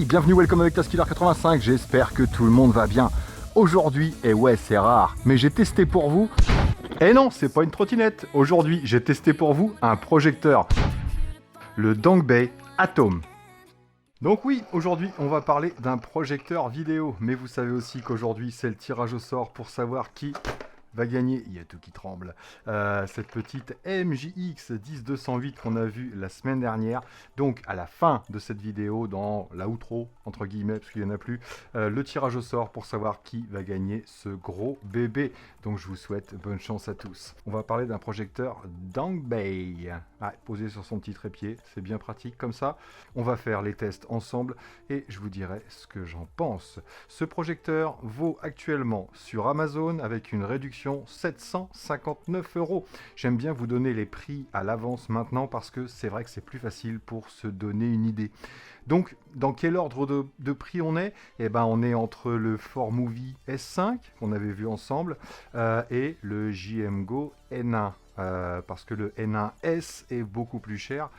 bienvenue, welcome avec Taskiller85, j'espère que tout le monde va bien. Aujourd'hui, et ouais c'est rare, mais j'ai testé pour vous... Eh non, c'est pas une trottinette, aujourd'hui j'ai testé pour vous un projecteur. Le Dongbei Atom. Donc oui, aujourd'hui on va parler d'un projecteur vidéo, mais vous savez aussi qu'aujourd'hui c'est le tirage au sort pour savoir qui va gagner, il y a tout qui tremble, cette petite MJX 10208 qu'on a vue la semaine dernière. Donc à la fin de cette vidéo, dans la outro, entre guillemets, parce qu'il n'y en a plus, le tirage au sort pour savoir qui va gagner ce gros bébé. Donc je vous souhaite bonne chance à tous. On va parler d'un projecteur Dongbei, posé sur son petit trépied, c'est bien pratique comme ça. On va faire les tests ensemble et je vous dirai ce que j'en pense. Ce projecteur vaut actuellement sur Amazon avec une réduction 759 €. J'aime bien vous donner les prix à l'avance maintenant parce que c'est vrai que c'est plus facile pour se donner une idée. Donc, dans quel ordre de prix on est ? Eh ben, on est entre le 4Movie S5 qu'on avait vu ensemble et le JMGO N1. Parce que le N1S est beaucoup plus cher,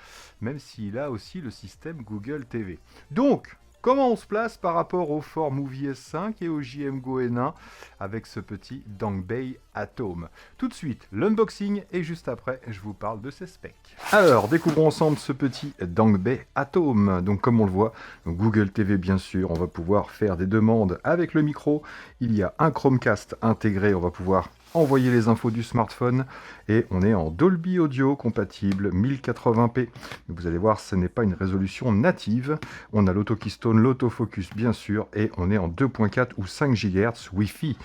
même s'il a aussi le système Google TV. Donc, comment on se place par rapport au 4Movie S5 et au JMGO N1 avec ce petit Dongbei Atom? Tout de suite, l'unboxing et juste après, je vous parle de ses specs. Alors, découvrons ensemble ce petit Dongbei Atom. Donc, comme on le voit, Google TV bien sûr, on va pouvoir faire des demandes avec le micro. Il y a un Chromecast intégré, on va pouvoir envoyer les infos du smartphone et on est en Dolby Audio compatible 1080p. Vous allez voir, ce n'est pas une résolution native. On a l'auto-keystone, l'autofocus bien sûr et on est en 2.4 ou 5 GHz Wi-Fi.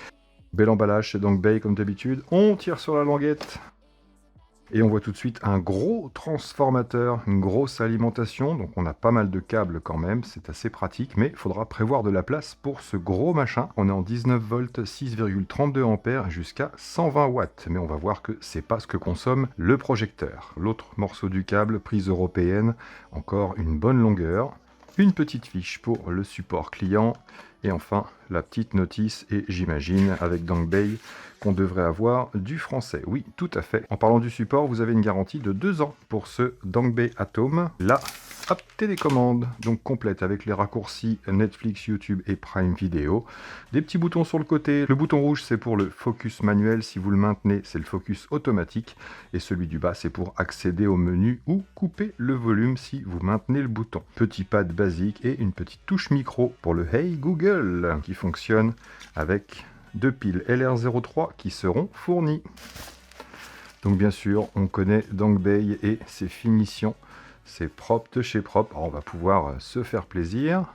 Bel emballage chez Dongbei comme d'habitude. On tire sur la languette. Et on voit tout de suite un gros transformateur, une grosse alimentation. Donc on a pas mal de câbles quand même, c'est assez pratique, mais il faudra prévoir de la place pour ce gros machin. On est en 19 volts, 6,32 ampères jusqu'à 120 watts. Mais on va voir que c'est pas ce que consomme le projecteur. L'autre morceau du câble, prise européenne, encore une bonne longueur. Une petite fiche pour le support client. Et enfin, la petite notice, et j'imagine, avec Dongbei, qu'on devrait avoir du français. Oui, tout à fait. En parlant du support, vous avez une garantie de 2 ans pour ce Dongbei Atom. Là, hop, télécommande, donc complète avec les raccourcis Netflix, YouTube et Prime Video. Des petits boutons sur le côté. Le bouton rouge, c'est pour le focus manuel. Si vous le maintenez, c'est le focus automatique. Et celui du bas, c'est pour accéder au menu ou couper le volume si vous maintenez le bouton. Petit pad basique et une petite touche micro pour le Hey Google qui fonctionne avec 2 piles LR03 qui seront fournies. Donc bien sûr, on connaît Dongbei et ses finitions. C'est propre de chez propre. Alors, on va pouvoir se faire plaisir.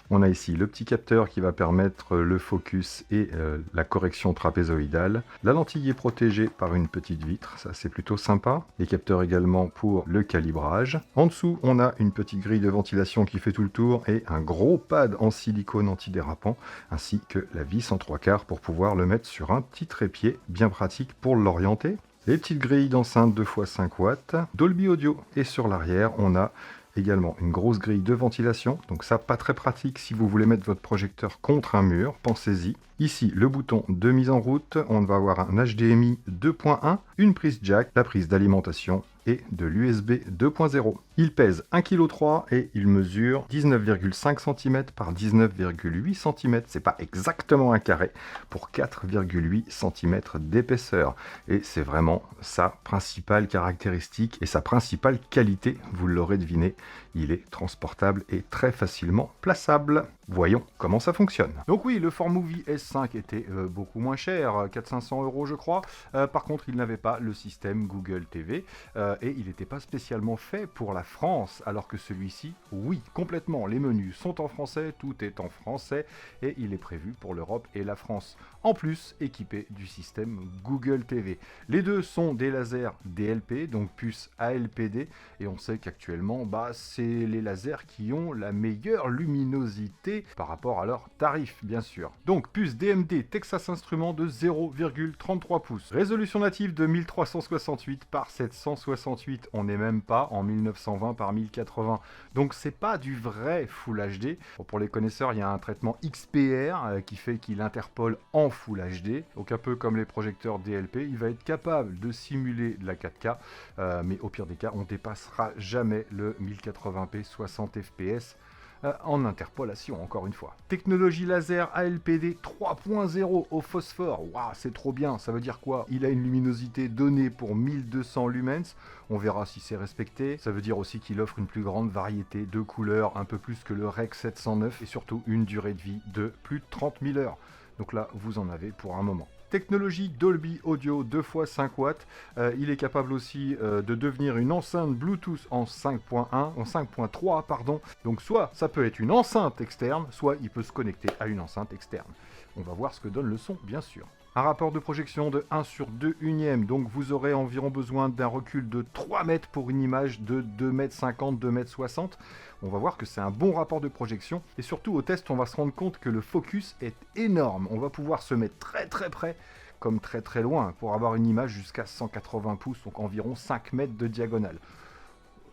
On a ici le petit capteur qui va permettre le focus et la correction trapézoïdale. La lentille est protégée par une petite vitre, ça c'est plutôt sympa. Les capteurs également pour le calibrage. En dessous, on a une petite grille de ventilation qui fait tout le tour et un gros pad en silicone antidérapant, ainsi que la vis en 3/4 pour pouvoir le mettre sur un petit trépied, bien pratique pour l'orienter. Les petites grilles d'enceinte 2x5 watts, Dolby Audio, et sur l'arrière, on a également une grosse grille de ventilation, donc ça pas très pratique si vous voulez mettre votre projecteur contre un mur, pensez-y. Ici le bouton de mise en route, on va avoir un HDMI 2.1, une prise jack, la prise d'alimentation et de l'USB 2.0. Il pèse 1,3 kg et il mesure 19,5 cm par 19,8 cm. C'est pas exactement un carré pour 4,8 cm d'épaisseur. Et c'est vraiment sa principale caractéristique et sa principale qualité, vous l'aurez deviné. Il est transportable et très facilement plaçable. Voyons comment ça fonctionne. Donc oui, le 4Movie S5 était beaucoup moins cher, 400-500 € je crois. Par contre, il n'avait pas le système Google TV et il n'était pas spécialement fait pour la France, alors que celui-ci, oui, complètement. Les menus sont en français, tout est en français et il est prévu pour l'Europe et la France. En plus, équipé du système Google TV. Les deux sont des lasers DLP, donc puce ALPD, et on sait qu'actuellement, c'est les lasers qui ont la meilleure luminosité par rapport à leur tarif, bien sûr. Donc, puce DMD Texas Instruments de 0,33 pouces. Résolution native de 1368 par 768. On n'est même pas en 1920 par 1080. Donc, c'est pas du vrai Full HD. Bon, pour les connaisseurs, il y a un traitement XPR qui fait qu'il interpole en Full HD. Donc, un peu comme les projecteurs DLP, il va être capable de simuler de la 4K. Mais au pire des cas, on dépassera jamais le 1080p 60 fps. en interpolation, encore une fois. Technologie laser ALPD 3.0 au phosphore. Waouh, c'est trop bien. Ça veut dire quoi? Il a une luminosité donnée pour 1200 lumens. On verra si c'est respecté. Ça veut dire aussi qu'il offre une plus grande variété de couleurs, un peu plus que le REC 709, et surtout une durée de vie de plus de 30 000 heures. Donc là, vous en avez pour un moment. Technologie Dolby Audio 2x5 watts. Il est capable aussi de devenir une enceinte Bluetooth en 5.3, pardon. Donc soit ça peut être une enceinte externe, soit il peut se connecter à une enceinte externe. On va voir ce que donne le son, bien sûr. Un rapport de projection de 1/2 unième, donc vous aurez environ besoin d'un recul de 3 mètres pour une image de 2,50 m, 2,60 m. On va voir que c'est un bon rapport de projection, et surtout au test on va se rendre compte que le focus est énorme. On va pouvoir se mettre très très près, comme très très loin, pour avoir une image jusqu'à 180 pouces, donc environ 5 mètres de diagonale.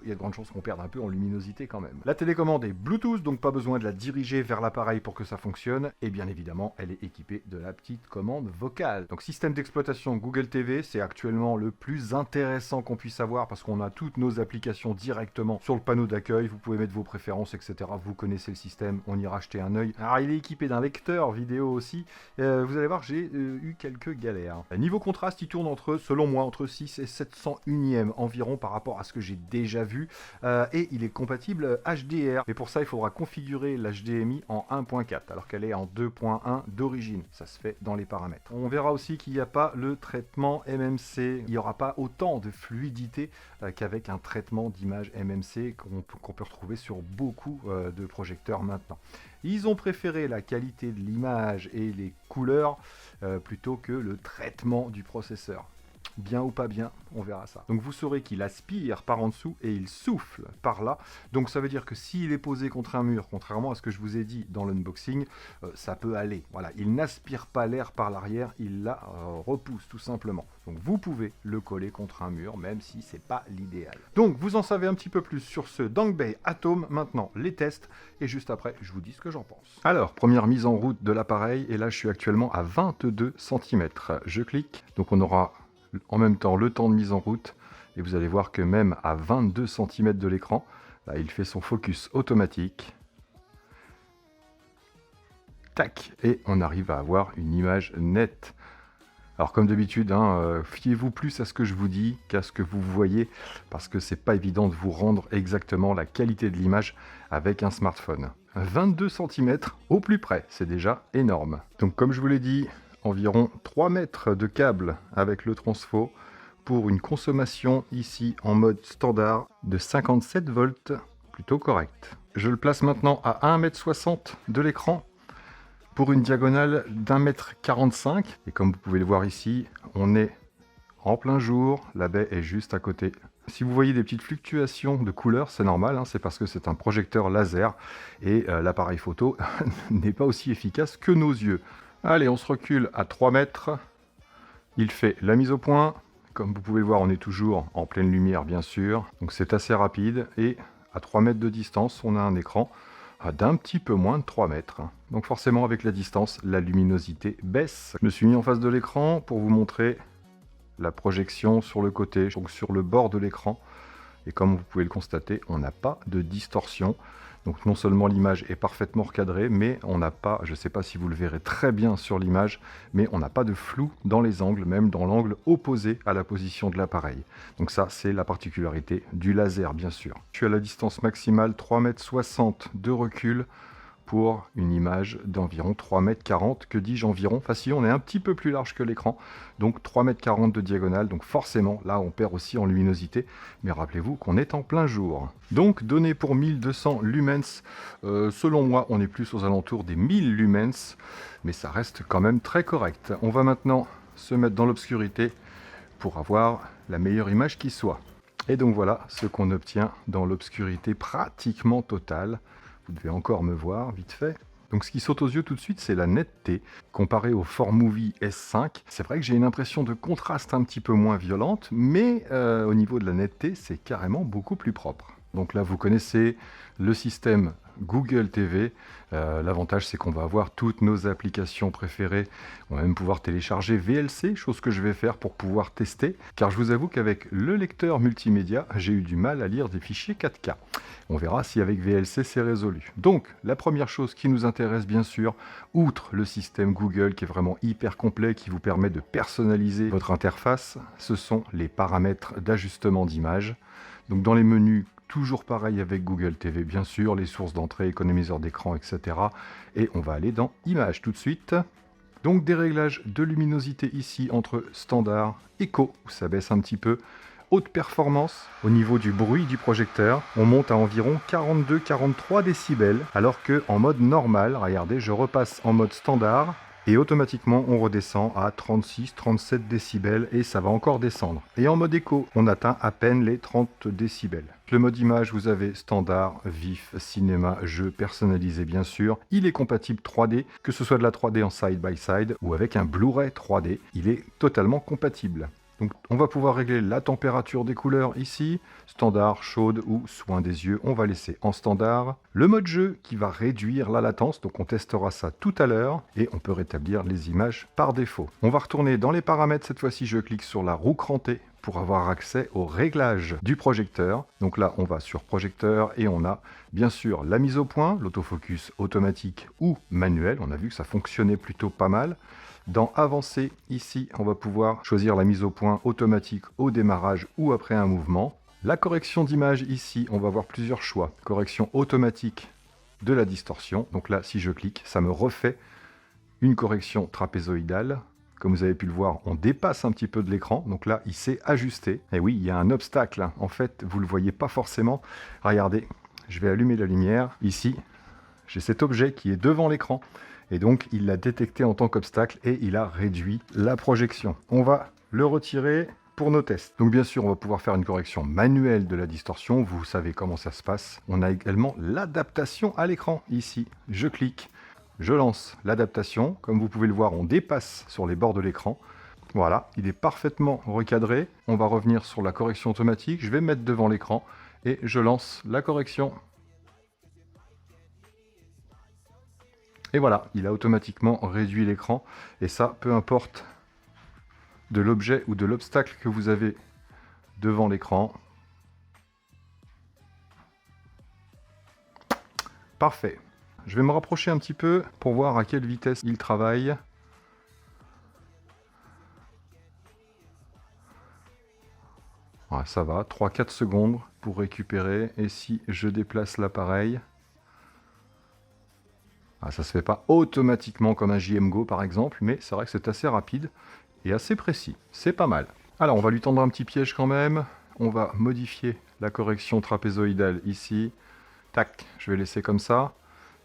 Il y a de grandes chances qu'on perde un peu en luminosité quand même. La télécommande est Bluetooth, donc pas besoin de la diriger vers l'appareil pour que ça fonctionne. Et bien évidemment, elle est équipée de la petite commande vocale. Donc système d'exploitation Google TV, c'est actuellement le plus intéressant qu'on puisse avoir parce qu'on a toutes nos applications directement sur le panneau d'accueil. Vous pouvez mettre vos préférences, etc. Vous connaissez le système, on ira jeter un œil. Alors il est équipé d'un lecteur vidéo aussi. Vous allez voir, j'ai eu quelques galères. Niveau contraste, il tourne selon moi, entre 6 et 700 unièmes environ par rapport à ce que j'ai déjà vu. Et il est compatible HDR. Mais pour ça, il faudra configurer l'HDMI en 1.4 alors qu'elle est en 2.1 d'origine. Ça se fait dans les paramètres. On verra aussi qu'il n'y a pas le traitement MMC. Il n'y aura pas autant de fluidité qu'avec un traitement d'image MMC qu'on peut retrouver sur beaucoup de projecteurs maintenant. Ils ont préféré la qualité de l'image et les couleurs plutôt que le traitement du processeur. Bien ou pas bien, on verra ça. Donc vous saurez qu'il aspire par en dessous et il souffle par là. Donc ça veut dire que s'il est posé contre un mur, contrairement à ce que je vous ai dit dans l'unboxing, ça peut aller. Voilà, il n'aspire pas l'air par l'arrière, il la repousse tout simplement. Donc vous pouvez le coller contre un mur, même si c'est pas l'idéal. Donc vous en savez un petit peu plus sur ce Dangbei Atom. Maintenant les tests et juste après je vous dis ce que j'en pense. Alors première mise en route de l'appareil et là je suis actuellement à 22 cm. Je clique, donc on aura en même temps le temps de mise en route et vous allez voir que même à 22 cm de l'écran, là, il fait son focus automatique. Tac, et on arrive à avoir une image nette. Alors comme d'habitude, fiez-vous plus à ce que je vous dis qu'à ce que vous voyez parce que c'est pas évident de vous rendre exactement la qualité de l'image avec un smartphone. 22 cm au plus près, c'est déjà énorme. Donc comme je vous l'ai dit, environ 3 mètres de câble avec le transfo pour une consommation ici en mode standard de 57 volts, plutôt correct. Je le place maintenant à 1,60 m de l'écran pour une diagonale d'1,45 m. Et comme vous pouvez le voir ici, on est en plein jour, la baie est juste à côté. Si vous voyez des petites fluctuations de couleurs, c'est normal, c'est parce que c'est un projecteur laser et l'appareil photo n'est pas aussi efficace que nos yeux. Allez, on se recule à 3 mètres. Il fait la mise au point. Comme vous pouvez le voir, on est toujours en pleine lumière, bien sûr. Donc c'est assez rapide. Et à 3 mètres de distance, on a un écran d'un petit peu moins de 3 mètres. Donc forcément, avec la distance, la luminosité baisse. Je me suis mis en face de l'écran pour vous montrer la projection sur le côté, donc sur le bord de l'écran. Et comme vous pouvez le constater, on n'a pas de distorsion. Donc non seulement l'image est parfaitement recadrée, mais on n'a pas, je ne sais pas si vous le verrez très bien sur l'image, mais on n'a pas de flou dans les angles, même dans l'angle opposé à la position de l'appareil. Donc ça, c'est la particularité du laser, bien sûr. Je suis à la distance maximale 3,60 m de recul pour une image d'environ 3,40 m. Que dis-je environ? Enfin si, on est un petit peu plus large que l'écran, donc 3,40 m de diagonale, donc forcément là on perd aussi en luminosité, mais rappelez-vous qu'on est en plein jour. Donc donné pour 1200 lumens, selon moi on est plus aux alentours des 1000 lumens, mais ça reste quand même très correct. On va maintenant se mettre dans l'obscurité pour avoir la meilleure image qui soit. Et donc voilà ce qu'on obtient dans l'obscurité pratiquement totale. Vous devez encore me voir, vite fait. Donc ce qui saute aux yeux tout de suite, c'est la netteté. Comparé au ForMovie S5, c'est vrai que j'ai une impression de contraste un petit peu moins violente, mais au niveau de la netteté, c'est carrément beaucoup plus propre. Donc là, vous connaissez le système Google TV. L'avantage, c'est qu'on va avoir toutes nos applications préférées. On va même pouvoir télécharger VLC, chose que je vais faire pour pouvoir tester. Car je vous avoue qu'avec le lecteur multimédia, j'ai eu du mal à lire des fichiers 4K. On verra si avec VLC, c'est résolu. Donc, la première chose qui nous intéresse, bien sûr, outre le système Google qui est vraiment hyper complet, qui vous permet de personnaliser votre interface, ce sont les paramètres d'ajustement d'image. Donc, dans les menus, toujours pareil avec Google TV, bien sûr, les sources d'entrée, économiseur d'écran, etc. Et on va aller dans Images tout de suite. Donc des réglages de luminosité ici entre standard, éco, où ça baisse un petit peu, haute performance. Au niveau du bruit du projecteur, on monte à environ 42-43 décibels, alors que en mode normal, regardez, je repasse en mode standard, et automatiquement on redescend à 36-37 décibels et ça va encore descendre. Et en mode éco, on atteint à peine les 30 décibels. Le mode image, vous avez standard, vif, cinéma, jeu, personnalisé bien sûr. Il est compatible 3D, que ce soit de la 3D en side-by-side ou avec un Blu-ray 3D. Il est totalement compatible. Donc on va pouvoir régler la température des couleurs ici, standard, chaude ou soin des yeux, on va laisser en standard. Le mode jeu qui va réduire la latence, donc on testera ça tout à l'heure et on peut rétablir les images par défaut. On va retourner dans les paramètres, cette fois-ci je clique sur la roue crantée pour avoir accès au réglage du projecteur. Donc là on va sur projecteur et on a bien sûr la mise au point, l'autofocus automatique ou manuel, on a vu que ça fonctionnait plutôt pas mal. Dans Avancer, ici, on va pouvoir choisir la mise au point automatique au démarrage ou après un mouvement. La correction d'image, ici, on va avoir plusieurs choix. Correction automatique de la distorsion. Donc là, si je clique, ça me refait une correction trapézoïdale. Comme vous avez pu le voir, on dépasse un petit peu de l'écran. Donc là, il s'est ajusté. Et oui, il y a un obstacle. En fait, vous ne le voyez pas forcément. Regardez, je vais allumer la lumière. Ici, j'ai cet objet qui est devant l'écran. Et donc, il l'a détecté en tant qu'obstacle et il a réduit la projection. On va le retirer pour nos tests. Donc bien sûr, on va pouvoir faire une correction manuelle de la distorsion. Vous savez comment ça se passe. On a également l'adaptation à l'écran. Ici, je clique, je lance l'adaptation. Comme vous pouvez le voir, on dépasse sur les bords de l'écran. Voilà, il est parfaitement recadré. On va revenir sur la correction automatique. Je vais me mettre devant l'écran et je lance la correction. Et voilà, il a automatiquement réduit l'écran. Et ça, peu importe de l'objet ou de l'obstacle que vous avez devant l'écran. Parfait. Je vais me rapprocher un petit peu pour voir à quelle vitesse il travaille. Ouais, ça va, 3-4 secondes pour récupérer. Et si je déplace l'appareil... ça ne se fait pas automatiquement comme un JMGO par exemple, mais c'est vrai que c'est assez rapide et assez précis. C'est pas mal. Alors on va lui tendre un petit piège quand même. On va modifier la correction trapézoïdale ici. Tac, je vais laisser comme ça.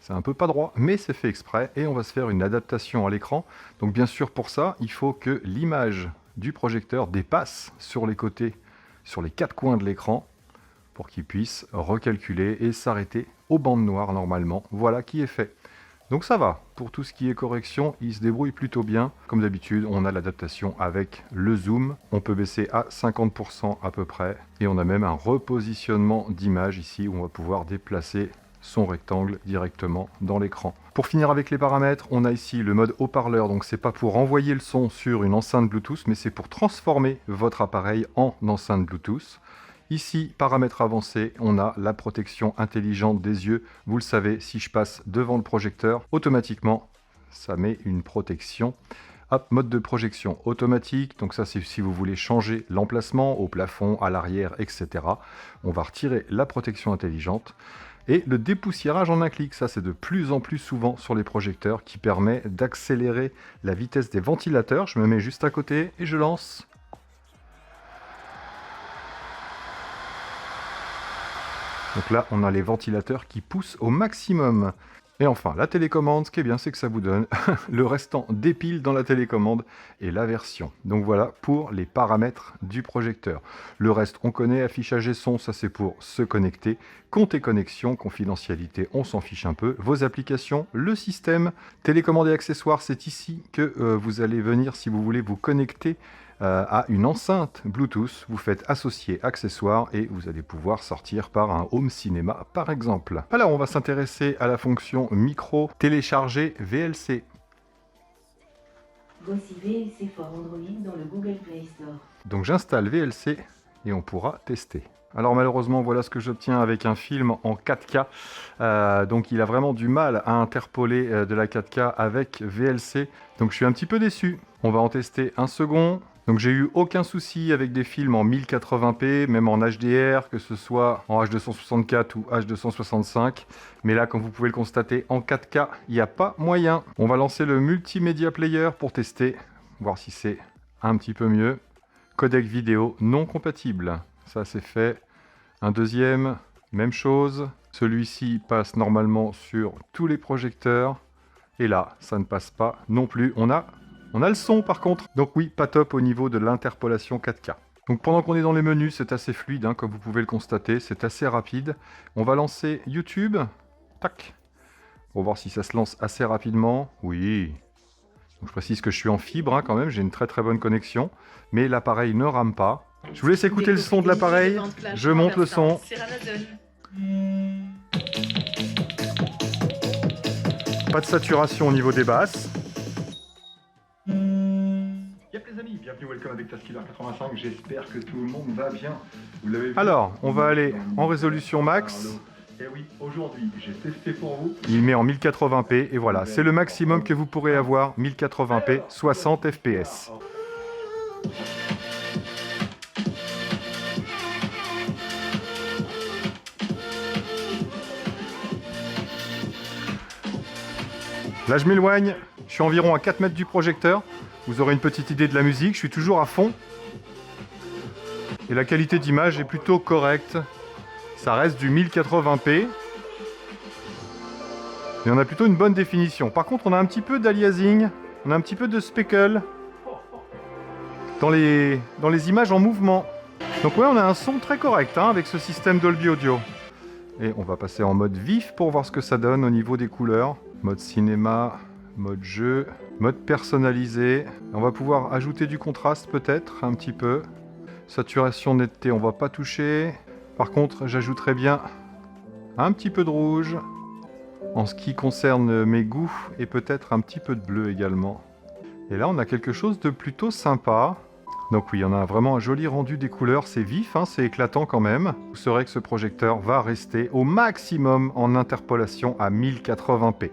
C'est un peu pas droit, mais c'est fait exprès. Et on va se faire une adaptation à l'écran. Donc bien sûr pour ça, il faut que l'image du projecteur dépasse sur les côtés, sur les 4 coins de l'écran, pour qu'il puisse recalculer et s'arrêter aux bandes noires normalement. Voilà qui est fait. Donc ça va, pour tout ce qui est correction, il se débrouille plutôt bien. Comme d'habitude, on a l'adaptation avec le zoom. On peut baisser à 50% à peu près. Et on a même un repositionnement d'image ici où on va pouvoir déplacer son rectangle directement dans l'écran. Pour finir avec les paramètres, on a ici le mode haut-parleur. Donc c'est pas pour envoyer le son sur une enceinte Bluetooth, mais c'est pour transformer votre appareil en enceinte Bluetooth. Ici, paramètres avancés, on a la protection intelligente des yeux. Vous le savez, si je passe devant le projecteur, automatiquement, ça met une protection. Hop, mode de projection automatique. Donc ça, c'est si vous voulez changer l'emplacement au plafond, à l'arrière, etc. On va retirer la protection intelligente. Et le dépoussiérage en un clic, ça c'est de plus en plus souvent sur les projecteurs qui permet d'accélérer la vitesse des ventilateurs. Je me mets juste à côté et je lance. Donc là, on a les ventilateurs qui poussent au maximum. Et enfin, la télécommande, ce qui est bien, c'est que ça vous donne le restant des piles dans la télécommande et la version. Donc voilà pour les paramètres du projecteur. Le reste, on connaît, affichage et son, ça c'est pour se connecter. Compte et connexion, confidentialité, on s'en fiche un peu. Vos applications, le système, télécommande et accessoires, c'est ici que vous allez venir si vous voulez vous connecter à une enceinte Bluetooth. Vous faites associer accessoires et vous allez pouvoir sortir par un home cinéma par exemple. Alors on va s'intéresser à la fonction micro télécharger VLC. Voici VLC for Android dans le Google Play Store. Donc j'installe VLC et on pourra tester. Alors malheureusement, voilà ce que j'obtiens avec un film en 4K. Donc il a vraiment du mal à interpoler de la 4K avec VLC. Donc je suis un petit peu déçu. On va en tester un second. Donc j'ai eu aucun souci avec des films en 1080p, même en HDR, que ce soit en H264 ou H265. Mais là, comme vous pouvez le constater, en 4K, il n'y a pas moyen. On va lancer le Multimedia Player pour tester, voir si c'est un petit peu mieux. Codec vidéo non compatible. Ça c'est fait. Un deuxième, même chose. Celui-ci passe normalement sur tous les projecteurs. Et là, ça ne passe pas non plus. On a le son par contre. Donc oui, pas top au niveau de l'interpolation 4K. Donc pendant qu'on est dans les menus, c'est assez fluide, hein, comme vous pouvez le constater. C'est assez rapide. On va lancer YouTube. Tac. Pour voir si ça se lance assez rapidement. Oui. Donc, je précise que je suis en fibre hein, quand même. J'ai une très très bonne connexion. Mais l'appareil ne rame pas. Je vous laisse écouter le son de l'appareil. Je monte le son. Pas de saturation au niveau des basses. Yep les amis, bienvenue, welcome avec Taskiller 85. J'espère que tout le monde va bien. Vous l'avez vu. Alors, on va aller en résolution max. Et oui, aujourd'hui, j'ai testé pour vous. Il met en 1080p et voilà, c'est le maximum que vous pourrez avoir, 1080p, 60 fps. Là, je m'éloigne, je suis environ à 4 mètres du projecteur. Vous aurez une petite idée de la musique, je suis toujours à fond. Et la qualité d'image est plutôt correcte. Ça reste du 1080p. Et on a plutôt une bonne définition. Par contre, on a un petit peu d'aliasing, on a un petit peu de speckle dans les images en mouvement. Donc ouais, on a un son très correct hein, avec ce système Dolby Audio. Et on va passer en mode vif pour voir ce que ça donne au niveau des couleurs. Mode cinéma, mode jeu, mode personnalisé. On va pouvoir ajouter du contraste peut-être, un petit peu. Saturation, netteté, on va pas toucher. Par contre, j'ajouterai bien un petit peu de rouge. En ce qui concerne mes goûts, et peut-être un petit peu de bleu également. Et là, on a quelque chose de plutôt sympa. Donc oui, on a vraiment un joli rendu des couleurs, c'est vif, hein, c'est éclatant quand même. Vous saurez que ce projecteur va rester au maximum en interpolation à 1080p.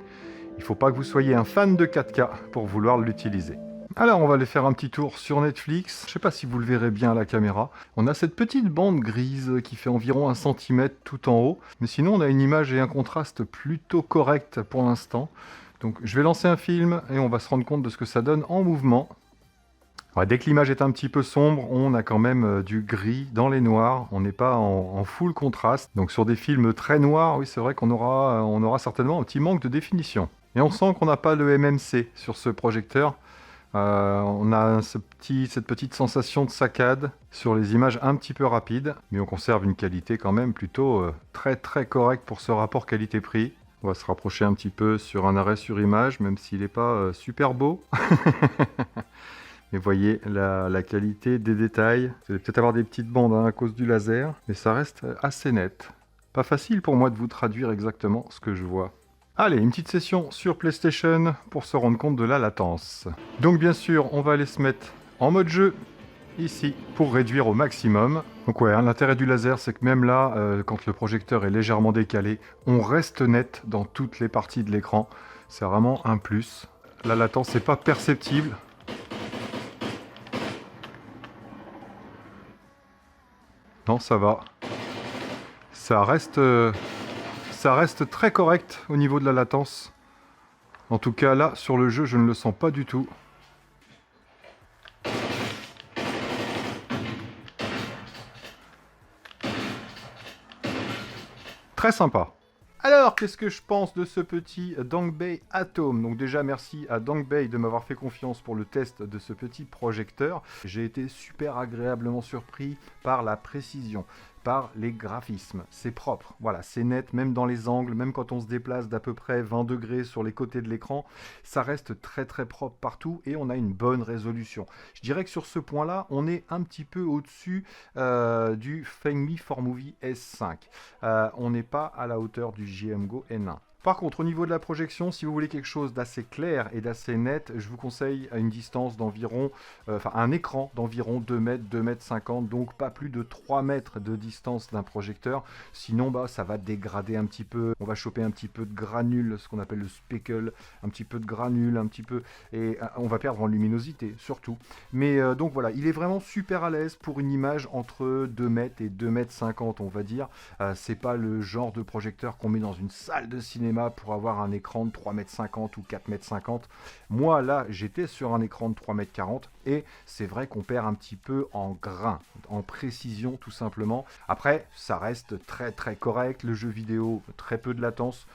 Il ne faut pas que vous soyez un fan de 4K pour vouloir l'utiliser. Alors on va aller faire un petit tour sur Netflix. Je ne sais pas si vous le verrez bien à la caméra. On a cette petite bande grise qui fait environ 1 cm tout en haut. Mais sinon on a une image et un contraste plutôt correct pour l'instant. Donc je vais lancer un film et on va se rendre compte de ce que ça donne en mouvement. Ouais, dès que l'image est un petit peu sombre, on a quand même du gris dans les noirs. On n'est pas en full contraste. Donc sur des films très noirs, oui c'est vrai qu'on aura certainement un petit manque de définition. Et on sent qu'on n'a pas le MMC sur ce projecteur. On a cette petite sensation de saccade sur les images un petit peu rapides. Mais on conserve une qualité quand même plutôt très très correcte pour ce rapport qualité-prix. On va se rapprocher un petit peu sur un arrêt sur image, même s'il n'est pas super beau. Mais voyez la qualité des détails. Vous allez peut-être avoir des petites bandes hein, à cause du laser, mais ça reste assez net. Pas facile pour moi de vous traduire exactement ce que je vois. Allez, une petite session sur PlayStation pour se rendre compte de la latence. Donc bien sûr, on va aller se mettre en mode jeu, ici, pour réduire au maximum. Donc ouais, hein, l'intérêt du laser, c'est que même là, quand le projecteur est légèrement décalé, on reste net dans toutes les parties de l'écran. C'est vraiment un plus. La latence n'est pas perceptible. Non, ça va. Ça reste très correct au niveau de la latence. En tout cas, là, sur le jeu, je ne le sens pas du tout. Très sympa. Alors, qu'est-ce que je pense de ce petit Dongbei Atom? Donc déjà, merci à Dongbei de m'avoir fait confiance pour le test de ce petit projecteur. J'ai été super agréablement surpris par la précision. par les graphismes. C'est propre, voilà, c'est net, même dans les angles, même quand on se déplace d'à peu près 20 degrés sur les côtés de l'écran, ça reste très très propre partout et on a une bonne résolution. Je dirais que sur ce point-là, on est un petit peu au-dessus du Fengmi 4Movie S5. On n'est pas à la hauteur du JMGO N1. Par contre, au niveau de la projection, si vous voulez quelque chose d'assez clair et d'assez net, je vous conseille à une distance d'environ, un écran d'environ 2 mètres, 2 mètres 50, donc pas plus de 3 mètres de distance d'un projecteur. Sinon, ça va dégrader un petit peu. On va choper un petit peu de granule, ce qu'on appelle le speckle, un petit peu de granule, et on va perdre en luminosité, surtout. Mais donc voilà, il est vraiment super à l'aise pour une image entre 2 mètres et 2 mètres 50, on va dire. C'est pas le genre de projecteur qu'on met dans une salle de cinéma pour avoir un écran de 3,50 m ou 4,50 m. Moi, là, j'étais sur un écran de 3,40 m et c'est vrai qu'on perd un petit peu en grain, en précision, tout simplement. Après, ça reste très, très correct. Le jeu vidéo, très peu de latence.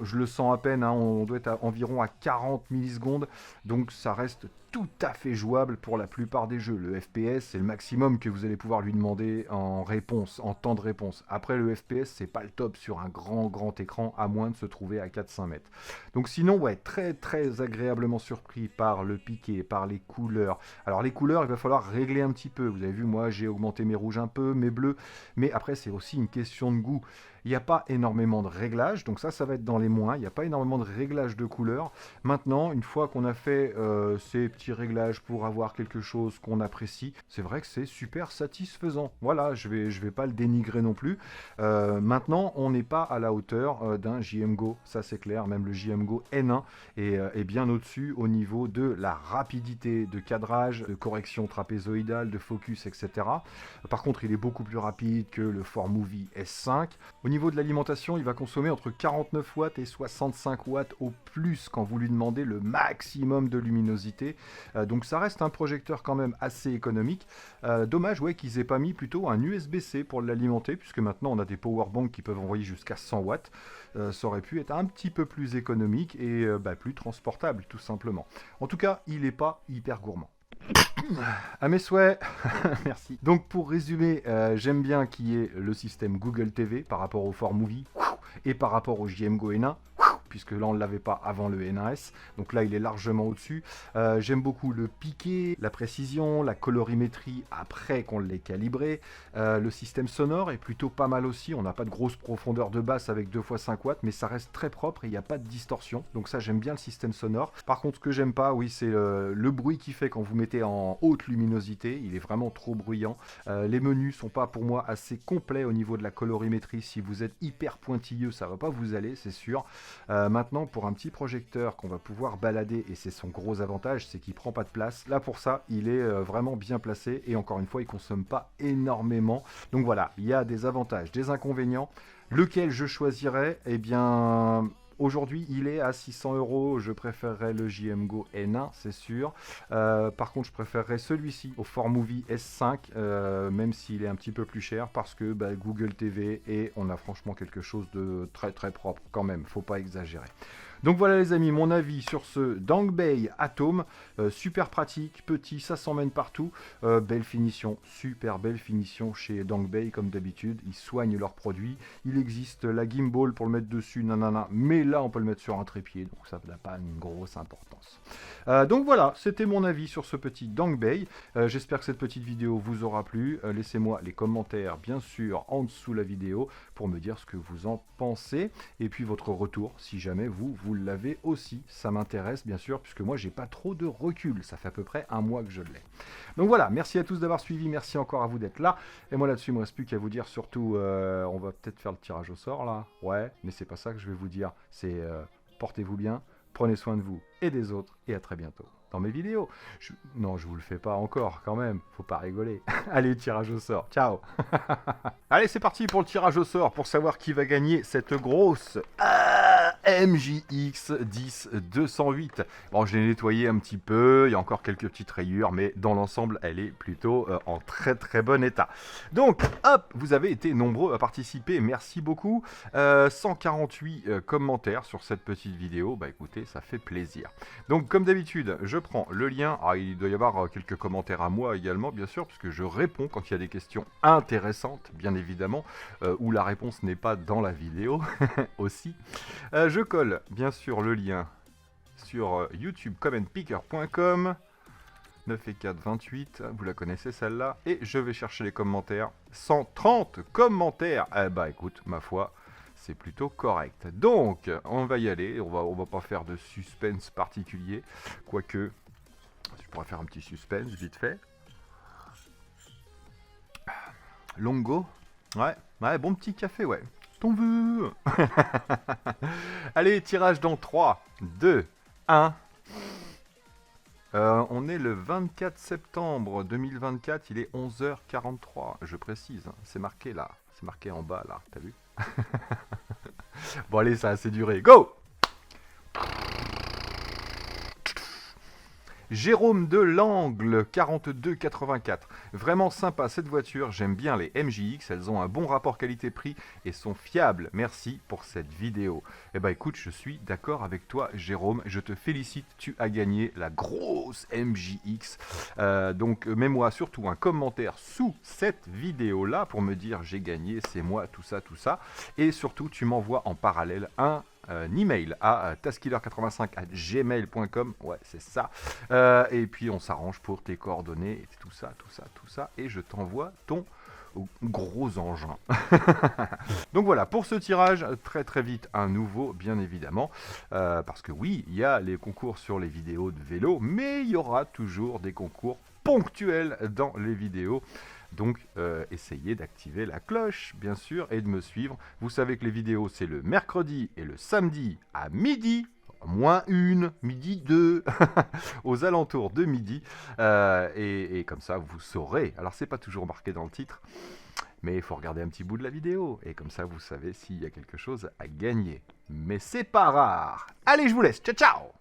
Je le sens à peine, hein, on doit être environ à 40 millisecondes. Donc, ça reste tout à fait jouable pour la plupart des jeux. Le FPS, c'est le maximum que vous allez pouvoir lui demander en réponse, en temps de réponse. Après, le FPS, c'est pas le top sur un grand écran, à moins de se trouver à 4-5 mètres. Donc sinon, ouais, très très agréablement surpris par le piqué, par les couleurs. Alors les couleurs, il va falloir régler un petit peu. Vous avez vu, moi, j'ai augmenté mes rouges un peu, mes bleus. Mais après, c'est aussi une question de goût. Il n'y a pas énormément de réglages, donc ça va être dans les moins. Il n'y a pas énormément de réglages de couleurs. Maintenant, une fois qu'on a fait ces petits réglages pour avoir quelque chose qu'on apprécie, c'est vrai que c'est super satisfaisant. Voilà, je vais pas le dénigrer non plus. Maintenant, on n'est pas à la hauteur d'un JMGO, ça c'est clair. Même le JMGO N1 est bien au-dessus au niveau de la rapidité de cadrage, de correction trapézoïdale, de focus, etc. Par contre, il est beaucoup plus rapide que le 4Movie S5. Au niveau de l'alimentation, il va consommer entre 49 watts et 65 watts au plus quand vous lui demandez le maximum de luminosité. Donc ça reste un projecteur quand même assez économique. Dommage qu'ils aient pas mis plutôt un USB-C pour l'alimenter, puisque maintenant on a des powerbanks qui peuvent envoyer jusqu'à 100 watts. Ça aurait pu être un petit peu plus économique et plus transportable tout simplement. En tout cas, il n'est pas hyper gourmand. À mes souhaits, merci. Donc pour résumer, j'aime bien qu'il y ait le système Google TV par rapport au 4Movie et par rapport au JMGO N1, puisque là on ne l'avait pas avant le N1S, donc là il est largement au-dessus. J'aime beaucoup le piqué, la précision, la colorimétrie après qu'on l'ait calibré. Le système sonore est plutôt pas mal aussi, on n'a pas de grosse profondeur de basse avec 2x5 watts, mais ça reste très propre et il n'y a pas de distorsion, donc ça j'aime bien le système sonore. Par contre ce que j'aime pas, c'est le bruit qu'il fait quand vous mettez en haute luminosité, il est vraiment trop bruyant. Les menus sont pas pour moi assez complets au niveau de la colorimétrie, si vous êtes hyper pointilleux ça va pas vous aller, c'est sûr. Maintenant, pour un petit projecteur qu'on va pouvoir balader, et c'est son gros avantage, c'est qu'il prend pas de place. Là, pour ça, il est vraiment bien placé, et encore une fois, il consomme pas énormément. Donc voilà, il y a des avantages, des inconvénients. Lequel je choisirais? Eh bien... Aujourd'hui, il est à 600 €. Je préférerais le JMGO N1, c'est sûr. Par contre, je préférerais celui-ci au 4Movie S5, même s'il est un petit peu plus cher, parce que Google TV et on a franchement quelque chose de très très propre quand même. Faut pas exagérer. Donc voilà les amis, mon avis sur ce Dangbei Atom, super pratique, petit, ça s'emmène partout, belle finition, super belle finition chez Dangbei comme d'habitude, ils soignent leurs produits, il existe la gimbal pour le mettre dessus, nanana, mais là on peut le mettre sur un trépied, donc ça n'a pas une grosse importance. Donc voilà, c'était mon avis sur ce petit Dangbei, j'espère que cette petite vidéo vous aura plu, laissez-moi les commentaires bien sûr en dessous la vidéo pour me dire ce que vous en pensez, et puis votre retour si jamais vous l'avez aussi, ça m'intéresse bien sûr, puisque moi j'ai pas trop de recul, ça fait à peu près un mois que je l'ai. Donc voilà, merci à tous d'avoir suivi, merci encore à vous d'être là, et moi là-dessus il me reste plus qu'à vous dire surtout, on va peut-être faire le tirage au sort là, ouais, mais c'est pas ça que je vais vous dire, c'est portez-vous bien, prenez soin de vous et des autres, et à très bientôt dans mes vidéos. Non, je vous le fais pas encore quand même, faut pas rigoler. Allez, tirage au sort, ciao. Allez, c'est parti pour le tirage au sort, pour savoir qui va gagner cette grosse... MJX 10-208. Bon, je l'ai nettoyé un petit peu, il y a encore quelques petites rayures, mais dans l'ensemble, elle est plutôt en très très bon état. Donc, hop, vous avez été nombreux à participer, merci beaucoup. 148 commentaires sur cette petite vidéo, bah écoutez, ça fait plaisir. Donc, comme d'habitude, je prends le lien. Ah, il doit y avoir quelques commentaires à moi également, bien sûr, puisque je réponds quand il y a des questions intéressantes, bien évidemment, où la réponse n'est pas dans la vidéo aussi. Je colle bien sûr le lien sur youtube-commentpicker.com 9 et 4, 28, vous la connaissez celle-là, et je vais chercher les commentaires. 130 commentaires. Eh bah écoute, ma foi, c'est plutôt correct. Donc, on va y aller, on va pas faire de suspense particulier, quoique, je pourrais faire un petit suspense vite fait. Longo, ouais, bon petit café, ouais. T'en veux. Allez, tirage dans 3, 2, 1. On est le 24 septembre 2024, il est 11h43, je précise, hein, c'est marqué là, c'est marqué en bas là, t'as vu? Bon allez, ça a assez duré, go! Jérôme de l'Angle, 4284. Vraiment sympa cette voiture, j'aime bien les MJX, elles ont un bon rapport qualité-prix et sont fiables. Merci pour cette vidéo. Eh ben écoute, je suis d'accord avec toi Jérôme, je te félicite, tu as gagné la grosse MJX. Donc mets-moi surtout un commentaire sous cette vidéo-là pour me dire j'ai gagné, c'est moi, tout ça. Et surtout, tu m'envoies en parallèle un email à taskiller85@gmail.com, ouais c'est ça, et puis on s'arrange pour tes coordonnées et tout ça, et je t'envoie ton gros engin. Donc voilà, pour ce tirage, très vite un nouveau, bien évidemment, parce que oui, il y a les concours sur les vidéos de vélo, mais il y aura toujours des concours ponctuels dans les vidéos. Donc essayez d'activer la cloche bien sûr et de me suivre. Vous savez que les vidéos c'est le mercredi et le samedi à midi, -1, midi 2, aux alentours de midi. Et comme ça vous saurez. Alors c'est pas toujours marqué dans le titre, mais il faut regarder un petit bout de la vidéo. Et comme ça vous savez s'il y a quelque chose à gagner. Mais c'est pas rare. Allez, je vous laisse. Ciao ciao.